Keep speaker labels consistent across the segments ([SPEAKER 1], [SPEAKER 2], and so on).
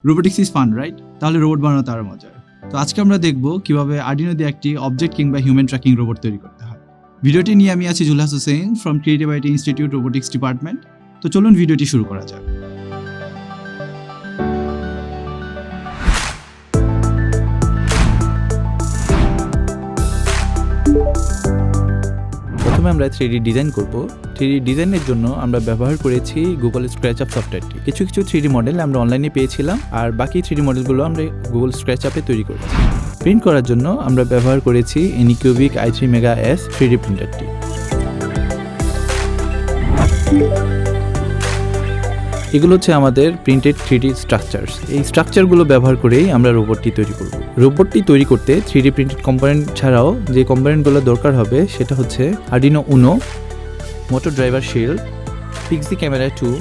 [SPEAKER 1] Robotics is fun, right? তাহলে robot বানানো তার মজার। তো আজকে আমরা দেখব কিভাবে আর্ডিনো দিয়ে একটি অবজেক্ট কিংবা হিউম্যান ট্র্যাকিং রোবট তৈরি করতে হয়। ভিডিওটি নিয়ে আমি আছি Zulhas Hossain from creative IT institute robotics department. তো চলুন ভিডিওটি শুরু করা যাক।
[SPEAKER 2] প্রথমে আমরা 3D ডিজাইন করব। 3D ডিজাইনের জন্য আমরা ব্যবহার করেছি গুগল স্ক্র্যাচআপ সফটওয়্যারটি। কিছু 3D মডেল আমরা অনলাইনে পেয়েছিলাম, আর বাকি 3D মডেলগুলো আমরা গুগল স্ক্র্যাচআপে তৈরি করেছি। প্রিন্ট করার জন্য আমরা ব্যবহার করেছি এনিকিউবিক i3 মেগা S 3D প্রিন্টারটি। এগুলো হচ্ছে আমাদের প্রিন্টেড 3D স্ট্রাকচারস। এই স্ট্রাকচারগুলো ব্যবহার করেই আমরা রোবটটি তৈরি করব। রোবটটি তৈরি করতে 3D প্রিন্টেড কম্পোনেন্ট ছাড়াও যে কম্পোনেন্টগুলো দরকার হবে সেটা হচ্ছে Arduino UNO, motor driver shield, Pixie camera 2,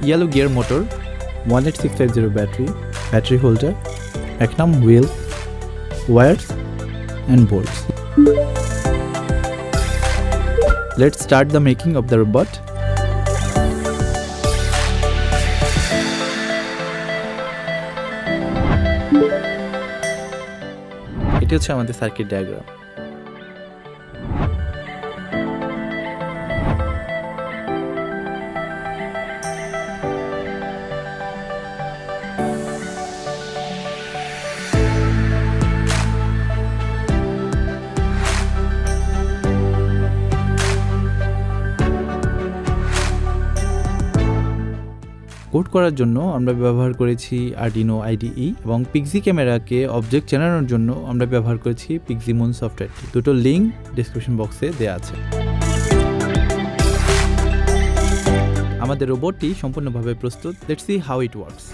[SPEAKER 2] yellow gear motor, 18650 battery holder, Mecanum Wheel, wires and bolts. Let's start the making of the robot. এটি হচ্ছে আমাদের সার্কিট ডায়াগ্রাম। কোড করার জন্য আমরা ব্যবহার করেছি Arduino IDE এবং পিক্সি ক্যামেরাকে অবজেক্ট চেনানোর জন্য আমরা ব্যবহার করেছি পিক্সিমুন সফটওয়্যারটি। দুটো লিঙ্ক ডেসক্রিপশন বক্সে দেওয়া আছে। আমাদের রোবটটি সম্পূর্ণভাবে প্রস্তুত। Let's see how it works.